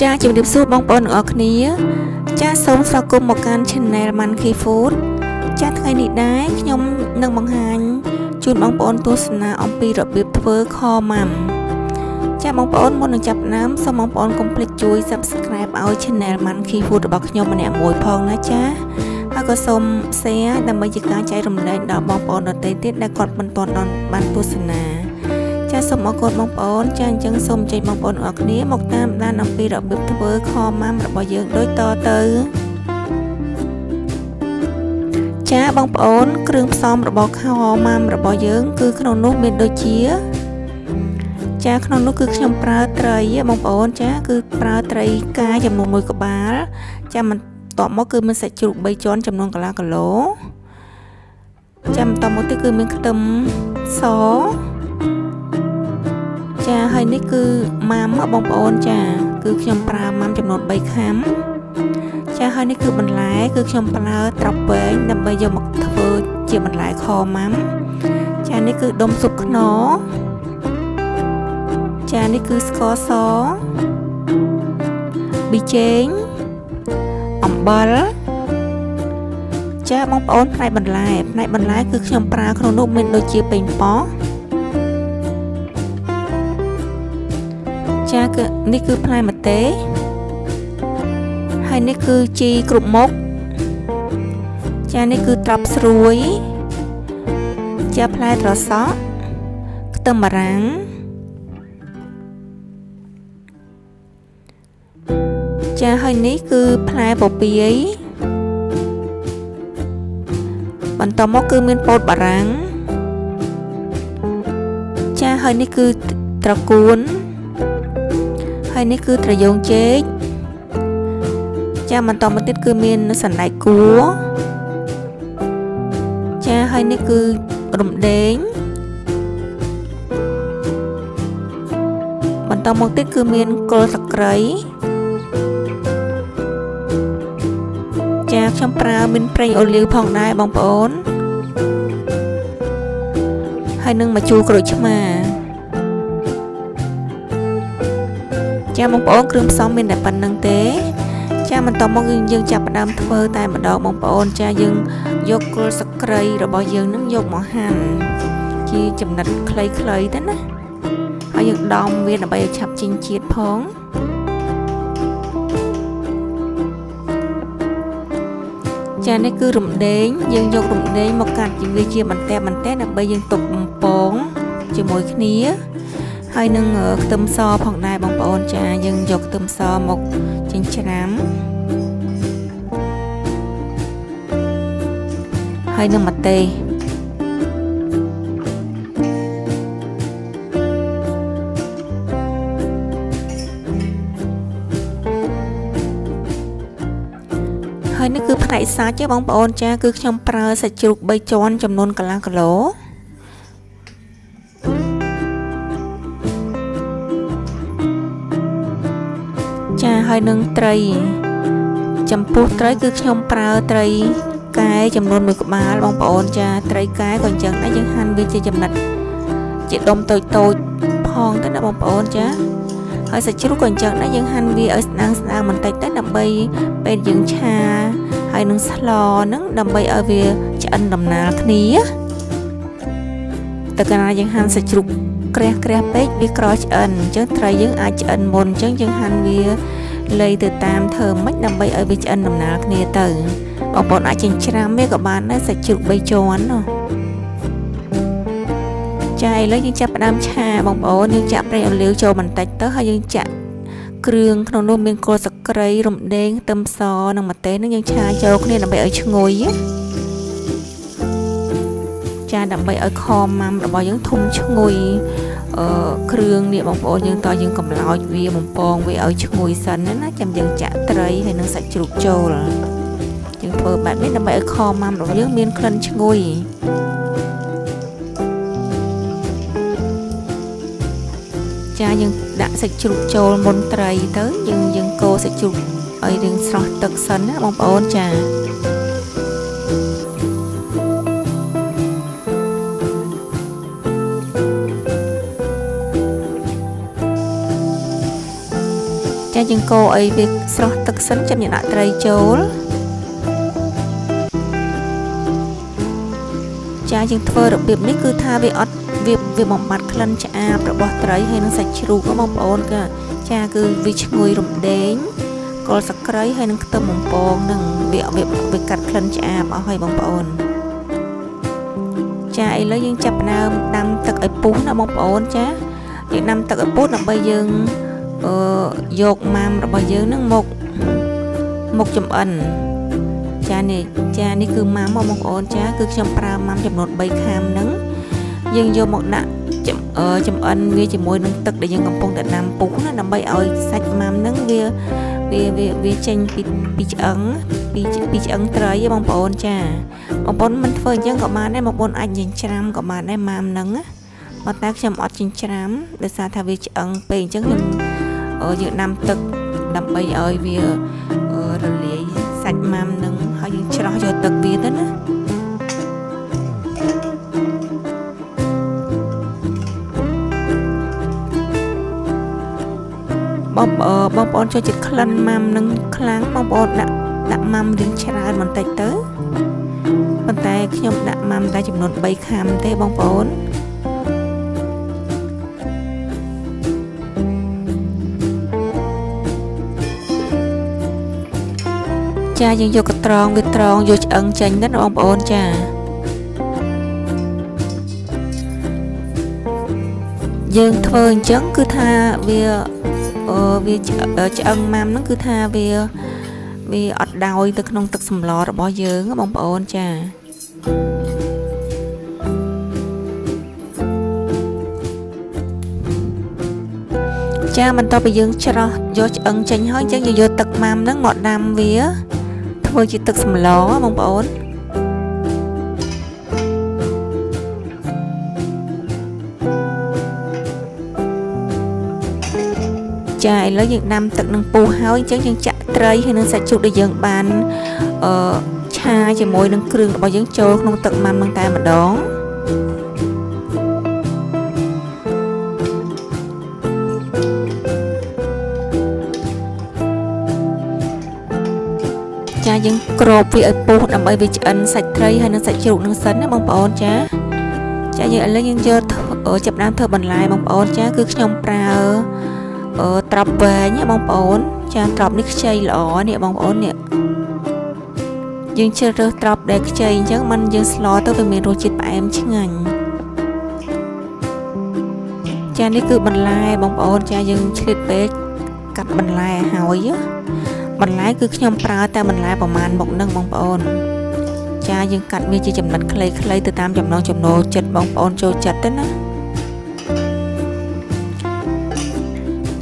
ចាជំរាបសួរបងប្អូនទាំងអស់គ្នាចាសូមស្វាគមន៍មកកាន់ Channel Monkey Food ចាថ្ងៃនេះដែរខ្ញុំនឹងបង្ហាញជូនបងប្អូនទស្សនាអំពីរបៀបធ្វើខម៉ាំចាបងប្អូនមុននឹងចាប់ផ្ដើមសូមបងប្អូនកុំភ្លេចជួយ Subscribe ឲ្យ Channel Monkey Food របស់ខ្ញុំម្នាក់មួយផងណាចាហើយក៏សូម Share ដើម្បីជាការចែករំលែកដល់បងប្អូនដទៃទៀតដែលគាត់មិនទាន់បានទស្សនាចាសូមអរគុណបងប្អូនចាអញ្ចឹងសូមអញ្ជើញបងប្អូនទាំងអស់គ្នាមកតាមដានអំពីរបៀបធ្វើខម៉ាំរបស់យើងដូចតទៅចាបងប្អូនគ្រឿងផ្សំរបស់ខម៉ាំរបស់យើងគឺក្នុងនោះមានដូចជាចាក្នុងនោះគឺខ្ញុំប្រើត្រីបងប្អូនចាគឺប្រើត្រីកាចំនួន1ក្បាលចាបន្ទាប់មកគឺមានសាច់ជ្រូក3ជាន់ចំនួនកន្លះគីឡូចាបន្ទាប់មកទៀតគឺមានខ្ទឹមសចាហើយនេះគឺម៉ាំបងប្អូនចាគឺខ្ញុំប្រើម៉ាំចំនួន3ខាំចាហើយនេះគឺបន្លែគឺខ្ញុំប្រើត្រប់វែងដើម្បីយកមកធ្វើជាបន្លែខម៉ាំចានេះគឺដុំស៊ុបខ្នុរចានេះគឺស្ករសប៊ីចេងអំបិលចាបងប្អូនផ្នែកបន្លែគឺខ្ញុំប្រើក្នុងនោះមានដូចជាប៉េងប៉ោះចាគឺនេះគឺផ្លែម្ទេសហើយនេះគឺជីគ្រប់មុខចានេះគឺត្រប់ស្រួយចាផ្លែត្រសក់ខ្ទឹមបារាំងចាហើយនេះគឺផ្លែពពាយបន្តមកគឺមានពោតបារាំងចាហើយនេះគឺត្រកួនហើយនេះគឺត្រយូងចេកចាបន្តមកទៀតគឺមានសណ្តែកគួរចាហើយនេះគឺរំដេងបន្តមកទៀតគឺមានគល់ស្លឹកគ្រៃចាខ្ញុំប្រើមានប្រេងអូលីវផងដែរបងប្អូនហើយនឹងម្ជូរក្រូចឆ្មាចាបងប្អូនគ្រឿងផ្សំមានតែប៉ុណ្្នឹងទេចាបន្តមកយើងចាប់ផ្ដើមធ្វើតែម្ដងបងប្អូនចាយើងយកគល់ស្លឹកគ្រៃរបស់យើងនឹងយកមកហាន់ជាចំណិតខ្លីៗទៅណាហើយយើងដំវាដើម្បីឲ្យឆាប់ចេញជាតិផងចានេះគឺរំដេងយើងយករំដេងមកកាត់វាជាបន្ទះដើម្បីយើងទុកបំពងជាមួយគ្នាហើយនឹងខ្ទឹមសផងដែរបងប្អូនចាយើងយកខ្ទឹមសមកចិញ្ច្រាំហើយនឹងម្ទេសហើយនេះគឺផ្នែកសាច់ទេបងប្អូនចាគឺខ្ញុំប្រើសាច់ជ្រូក3ជាន់ចំនួនកន្លះគីឡូចាហើយនឹងត្រីចំពោះត្រីគឺខ្ញុំប្រើត្រីកែចំនួន1ក្បាលបងប្អូនចាត្រីកែក៏អញ្ចឹងដែរយើងហាន់វាជាចំណិតជាដុំតូចផងទៅណាបងប្អូនចាហើយសាច់ជ្រូកក៏អញ្ចឹងដែរយើងហាន់វាឲ្យស្ដើងបន្តិចទៅដើម្បីពេលយើងឆាហើយនឹងស្លហ្នឹងដើម្បីឲ្យវាឆ្អិនដំណាលគ្នាតែកាលណាយើងហាន់សាច់ជ្រូកក្រាស់ពេកវាក្រឆ្អិនអញ្ចឹងត្រីយើងអាចឆ្អិនមុនអញ្ចឹងយើងហាន់វាលៃទៅតាមធ្វើម៉េចដើម្បីឲ្យវាឆ្អិនដំណាលគ្នាទៅបងប្អូនអាចចិញ្ច្រាំវាក៏បានដែរសាច់ជ្រូក3ជាន់ណាចាឥឡូវយើងចាប់ផ្ដើមឆាបងប្អូនយើងចាក់ប្រេងអូលីវចូលបន្តិចទៅហើយយើងចាក់គ្រឿងក្នុងនោះមានគល់ស្លឹកគ្រៃរំដេងខ្ទឹមសនិងម្ទេសនឹងយើងឆាចូលគ្នាដើម្បីឲ្យឈ្ងុយចាដើម្បីឲ្យខម៉ាំរបស់យើងធំឈ្ងុយគ្រឿងនេះបងប្អូនយើងតយើងកំឡោចវាបំពងវាឲ្យឈ្ងុយសិនណាចាំយើងចាក់ត្រីហើយនឹងសាច់ជ្រូកចូលយើងធ្វើបែបនេះដើម្បីឲ្យខម៉ាំរបស់យើងមានក្លិនឈ្ងុយចាយើងដាក់សាច់ជ្រូកចូលមុនត្រីទៅយើងកូរសាច់ជ្រូកឲ្យរៀងស្រស់ទឹកសិនណាបងប្អូនចា យើងកូរអីវាស្រស់ទឹកសិនចាំយើងដាក់ត្រីចូលចាយើងធ្វើរបៀបនេះគឺថាវាអត់វាបំបត្តិក្លិនឆ្អាបរបស់ត្រីហើយនឹងសាច់ជ្រូកបងប្អូនក៏ចាគឺវាឈ្ងុយរំដេងគល់សក្រីហើយនឹងខ្ទឹមបំពងនឹងវាកាត់ក្លិនឆ្អាបអស់ហើយបងប្អូនចាឥឡូវយើងចាប់ផ្ដើមដាំទឹកឲ្យពុះណាបងប្អូនចាយើងដាំទឹកឲ្យពុះដើម្បីយើងយកម៉ាំរបស់យើងនឹងមកចម្អិនចានេះគឺម៉ាំបងប្អូនចាគឺខ្ញុំប្រើម៉ាំចំនួន3ខាំហ្នឹងយើងយកមកដាក់ចម្អិនវាជាមួយនឹងទឹកដែលយើងកំពុងតែដាំពុះណាដើម្បីឲ្យសាច់ម៉ាំហ្នឹងវាចេញពីឆ្អឹងពីឆ្អឹងត្រីបងប្អូនចាបងប្អូនមិនធ្វើអញ្ចឹងក៏បានដែរបងប្អូនអាចចិញ្ច្រាំក៏បានដែរម៉ាំហ្នឹងណាប៉ុន្តែខ្ញុំអត់ចិញ្ច្រាំដោយសារថាវាឆ្អឹងពេកអញ្ចឹងយើងដាំទឹកដើម្បីឲ្យវារលាយសាច់ម៉ាំហ្នឹងហើយយើងច្រោះយកទឹកវាទៅណាបងប្អូនចូលចិត្តក្លិនម៉ាំនឹងខ្លាំងបងប្អូនដាក់ម៉ាំរៀងច្រើនបន្តិចទៅប៉ុន្តែខ្ញុំដាក់ម៉ាំតែចំនួន3ខាំទេបងប្អូនចាយើងយកកត្រងវាត្រងយកឆ្អឹងចេញទៅបងប្អូនចាយើងធ្វើអញ្ចឹងគឺថាវាឆ្អឹងម៉ាំហ្នឹងគឺថាវាអត់ដោយទៅក្នុងទឹកសម្លរបស់យើងបងប្អូនចាបន្ទាប់ពីយើងច្រោះយកឆ្អឹងចេញហើយអញ្ចឹងយើងយកទឹកម៉ាំហ្នឹងមកដាំវាធ្វើជាទឹកសម្លបងប្អូនចាឥឡូវយើងដាំទឹកនឹងពុះហើយអញ្ចឹងយើងចាក់ត្រីហើយនឹងសាច់ជ្រូកដែលយើងបានឆាជាមួយនឹងគ្រឿងរបស់យើងចូលក្នុងទឹកម៉ាំនឹងតែម្ដងចាយើងគ្របវាឲ្យពុះដើម្បីវាឆ្អិនសាច់ត្រីហើយនឹងសាច់ជ្រូកនឹងសិនណាបងប្អូនចាយើងឥឡូវយើងយកចាប់ដើមធ្វើបន្លែបងប្អូនចាគឺខ្ញុំប្រើត្រប់វែងបងប្អូនចាត្រប់នេះខ្ចីល្អនេះបងប្អូននេះយើងជ្រើសរើសត្រប់ដែលខ្ចីអញ្ចឹងมันយើងស្លទៅវាមានរសជាតិផ្អែមឆ្ងាញ់ចានេះគឺបន្លែបងប្អូនចាយើងឆ្លៀតពេកកាត់បន្លែហើយបន្លែគឺខ្ញុំប្រើតែបន្លែប្រមាណមុខនឹងបងប្អូនចាយើងកាត់វាជាចំណិតខ្លីៗទៅតាមចំណង់ចំណូលចិត្តបងប្អូនចូលចិត្តទៅណា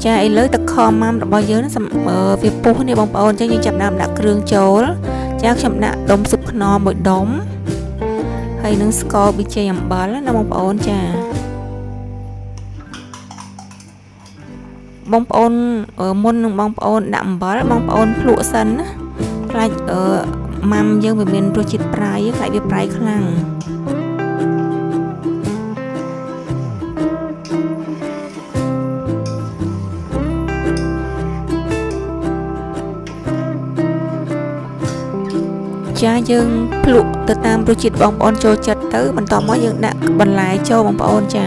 ចាឥឡូវទឹកខម៉ាំរបស់យើងវាពុះនេះបងប្អូនអញ្ចឹងយើងចាប់ដើមដាក់គ្រឿងចូលចាខ្ញុំដាក់ដុំស៊ុបខ្នុរមួយដុំហើយនឹងស្ករប៊ីចេងអំបិលណាបងប្អូនចាបងប្អូនមុននឹងបងប្អូនដាក់អំបិលបងប្អូនភ្លក់សិនណាខ្លាចម៉ាំយើងវាមានរសជាតិប្រៃខ្លាចវាប្រៃខ្លាំងចាយើងភ្លក់ទៅតាមរសជាតិបងប្អូនចូលចិត្តទៅបន្តមកយើងដាក់បន្លែចូលបងប្អូនចា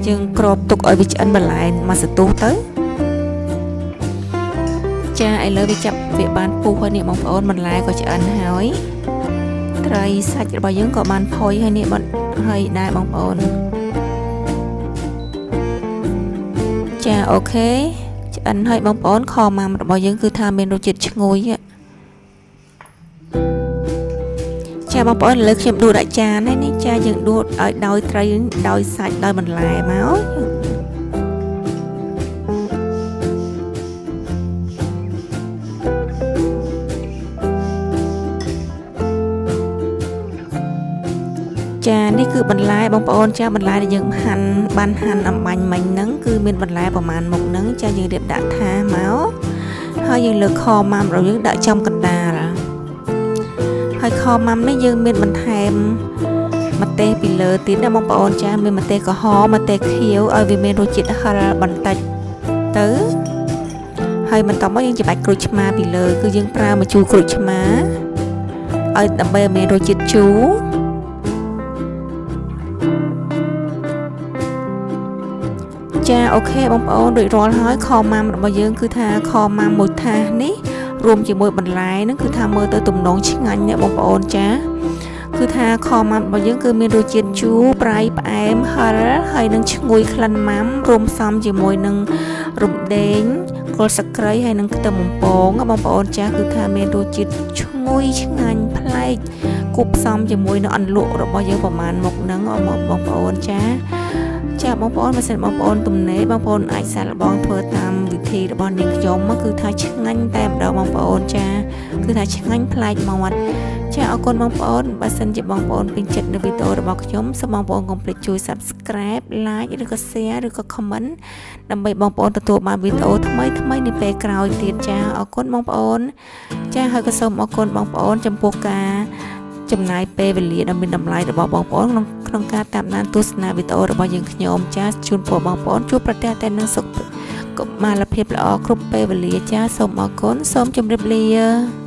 យើងគ្របទុកឲ្យវាឆ្អិនបន្លែមួយសន្ទុះទៅចាឥឡូវវាចាប់វាបានពុះហើយនេះបងប្អូនបន្លែក៏ឆ្អិនហើយត្រីសាច់របស់យើងក៏បានផុយហើយនេះហើយដែរបងប្អូនចាអូខេឆ្អិនហើយបងប្អូនខម៉ាំរបស់យើងគឺថាមានរសជាតិឈ្ងុយចាបងប្អូនឥឡូវខ្ញុំដួសដាក់ចានហើយនេះចាយើងដួសឲ្យដោយត្រីដោយសាច់ដោយបន្លែមកចានេះគឺបន្លែបងប្អូនចាបន្លែដែលយើងបានហាន់អំបាញ់មិញហ្នឹងគឺមានបន្លែប្រមាណមុខហ្នឹងចាយើងរៀបដាក់ថាមកហើយយើងលើកខម៉ាំរបស់យើងដាក់ចំកណ្ដាលហើយខម៉ាំនេះយើងមានបន្ថែម mặt tê bị lỡ tí nè mong bọn cha mình mặt tê có hó mặt tê khiếu ở vì mình rồi chít là bẩn tạch tớ hay mình có mấy những chụp ảnh cột chma bị lỡ cứ dương pra mà chu cột chma ở đầm bè mình rồi chít chú cha ok bông ôn đuổi rồi hỏi kho mam bao giờ cứ tha kho mam một tha ní rùm chỉ môi bẩn lái nó cứ tha mơ tới tụm nón chiếc ngành nè bông ôn cha cứ tha kho mam bao giờ cứ miền đôi chiên chú prai em hay nâng ngồi khăn mắm rùm xăm chỉ môi nâng rùm đến rồi sặc cây hay nâng tầm bông bông ôn cha cứ tha miền đôi chiên ngồi chiếc ngành play cúp xăm chỉ môi nó ăn lụa rồi bao giờประมาณmột nắng ở một bông ôn cha cha bông bông mà sẽ bông bông tụm nấy bông bông ai sẽ là bông phơi tam vị thi là bông điện giống mà cứ thay chiếc ngành tam đầu bông bông cha cứ thay chiếc ngành play màu mặt cha ở con bông bông bà xin cho bông bông pin chật được video được bọc nhóm sau bông bông complete chui subscribe like rồi có share rồi có comment đâm bày bông bông tụi mà video thay mấy đi về cào tiền cha ở con bông bông cha hơi có xong ở con bông bông trong poka trong này pe về liền đâm bên đâm lại được bông bôngក្នុងការតាមដានទស្សនាវីដេអូរបស់យើងខ្ញុំចាជូនពរបងប្អូនជួបប្រទះតែនឹងសុខកុមារភាពល្អគ្រប់ពេលវេលាចាសូមអរគុណសូមជម្រាបលា